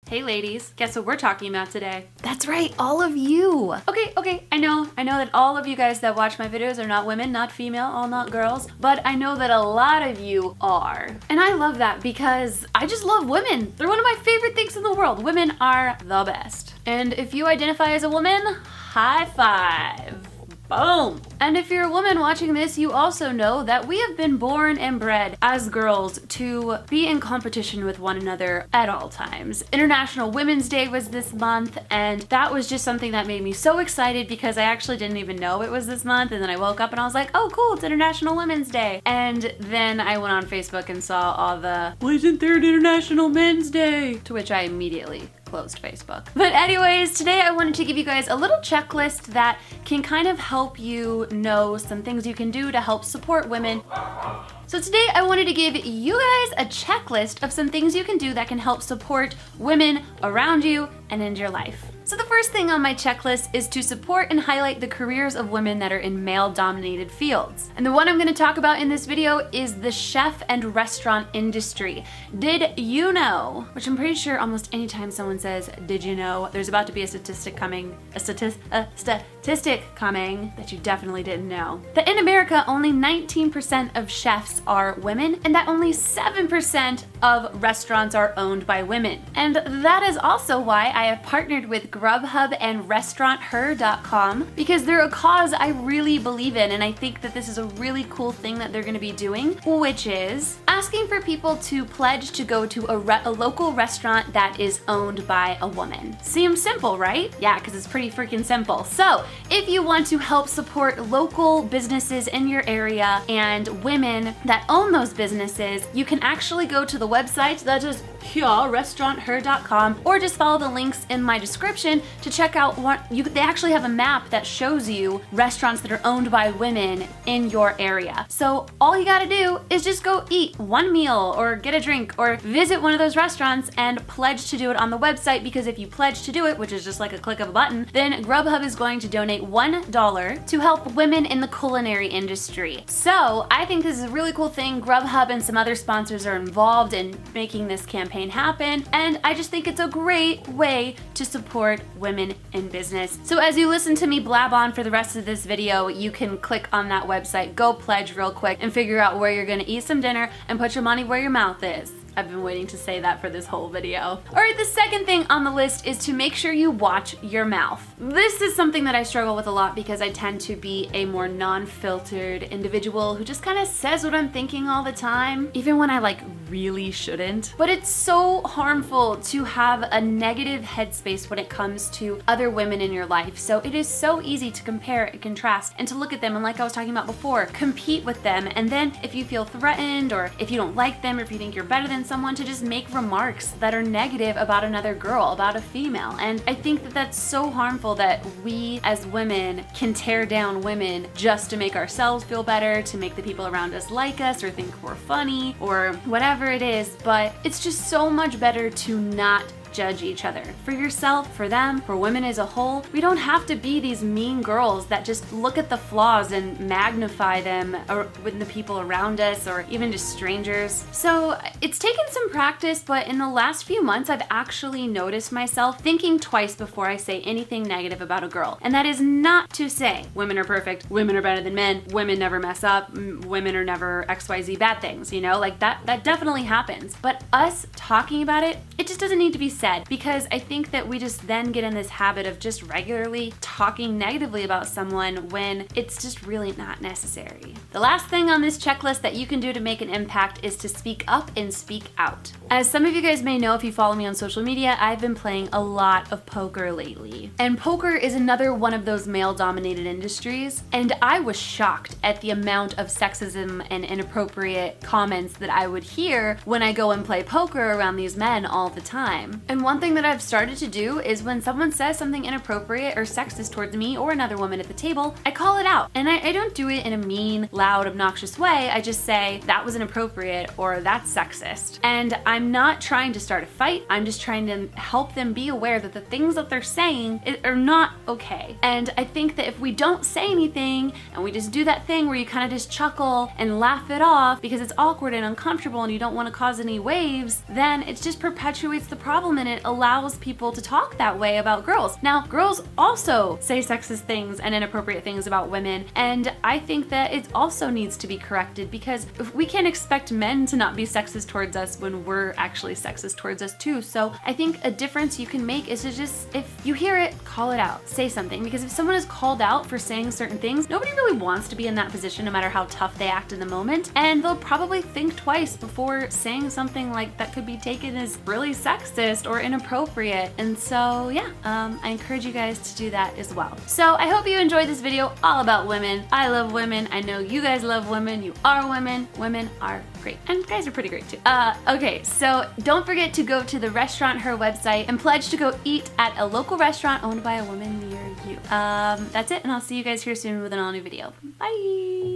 Hey ladies, guess what we're talking about today? That's right, all of you. Okay, I know that all of you guys that watch my videos are not women, not female, all not girls, but I know that a lot of you are. And I love that because I just love women. They're one of my favorite things in the world. Women are the best. And if you identify as a woman, high five. Boom! And if you're a woman watching this, you also know that we have been born and bred as girls to be in competition with one another at all times. International Women's Day was this month, and that was just something that made me so excited because I actually didn't even know it was this month, and then I woke up and I was like, oh cool, it's International Women's Day. And then I went on Facebook and saw all the, why isn't there an International Men's Day? To which I immediately closed Facebook. But anyways, today I wanted to give you guys a little checklist that can kind of help you know some things you can do to help support women. So today I wanted to give you guys a checklist of some things you can do that can help support women around you and in your life. So the first thing on my checklist is to support and highlight the careers of women that are in male-dominated fields. And the one I'm going to talk about in this video is the chef and restaurant industry. Did you know? Which I'm pretty sure almost anytime someone says, did you know? There's about to be a statistic coming that you definitely didn't know. That in America, only 19% of chefs are women, and that only 7% of restaurants are owned by women. And that is also why I have partnered with Grubhub and restauranther.com, because they're a cause I really believe in, and I think that this is a really cool thing that they're going to be doing, which is asking for people to pledge to go to a local restaurant that is owned by a woman. Seems simple, right? Yeah, because it's pretty freaking simple. So if you want to help support local businesses in your area and women that own those businesses, you can actually go to the website that is restauranther.com, or just follow the links in my description to check out they actually have a map that shows you restaurants that are owned by women in your area. So all you gotta do is just go eat one meal or get a drink or visit one of those restaurants and pledge to do it on the website, because if you pledge to do it, which is just like a click of a button, then Grubhub is going to donate $1 to help women in the culinary industry. So I think this is a really cool thing. Grubhub and some other sponsors are involved in making this campaign happen, and I just think it's a great way to support women in business. So as you listen to me blab on for the rest of this video, you can click on that website, go pledge real quick, and figure out where you're gonna eat some dinner and put your money where your mouth is. I've been waiting to say that for this whole video. All right, the second thing on the list is to make sure you watch your mouth. This is something that I struggle with a lot because I tend to be a more non-filtered individual who just kind of says what I'm thinking all the time, even when I really shouldn't. But it's so harmful to have a negative headspace when it comes to other women in your life. So it is so easy to compare and contrast and to look at them, and like I was talking about before, compete with them. And then if you feel threatened, or if you don't like them, or if you think you're better than someone, to just make remarks that are negative about another girl, about a female. And I think that that's so harmful that we as women can tear down women just to make ourselves feel better, to make the people around us like us or think we're funny or whatever it is. But it's just so much better to not judge each other. For yourself, for them, for women as a whole, we don't have to be these mean girls that just look at the flaws and magnify them with the people around us or even just strangers. So it's taken some practice, but in the last few months, I've actually noticed myself thinking twice before I say anything negative about a girl. And that is not to say women are perfect, women are better than men, women never mess up, women are never XYZ bad things, you know? Like that definitely happens. But us talking about it, it just doesn't need to be said, because I think that we just then get in this habit of just regularly talking negatively about someone when it's just really not necessary. The last thing on this checklist that you can do to make an impact is to speak up and speak out. As some of you guys may know if you follow me on social media, I've been playing a lot of poker lately. And poker is another one of those male-dominated industries, and I was shocked at the amount of sexism and inappropriate comments that I would hear when I go and play poker around these men all the time. And one thing that I've started to do is when someone says something inappropriate or sexist towards me or another woman at the table, I call it out. And I don't do it in a mean, loud, obnoxious way. I just say, that was inappropriate or that's sexist. And I'm not trying to start a fight. I'm just trying to help them be aware that the things that they're saying are not okay. And I think that if we don't say anything and we just do that thing where you kind of just chuckle and laugh it off because it's awkward and uncomfortable and you don't want to cause any waves, then it just perpetuates the problem and it allows people to talk that way about girls. Now, girls also say sexist things and inappropriate things about women, and I think that it also needs to be corrected, because if we can't expect men to not be sexist towards us when we're actually sexist towards us too. So I think a difference you can make is to just, if you hear it, call it out, say something, because if someone is called out for saying certain things, nobody really wants to be in that position no matter how tough they act in the moment, and they'll probably think twice before saying something like that could be taken as really sexist or inappropriate. And so yeah, I encourage you guys to do that as well. So I hope you enjoyed this video all about women. I love women. I know you guys love women. You are women. Women are great. And guys are pretty great too. Okay, so don't forget to go to the Restaurant Her website and pledge to go eat at a local restaurant owned by a woman near you. That's it, and I'll see you guys here soon with an all new video. Bye!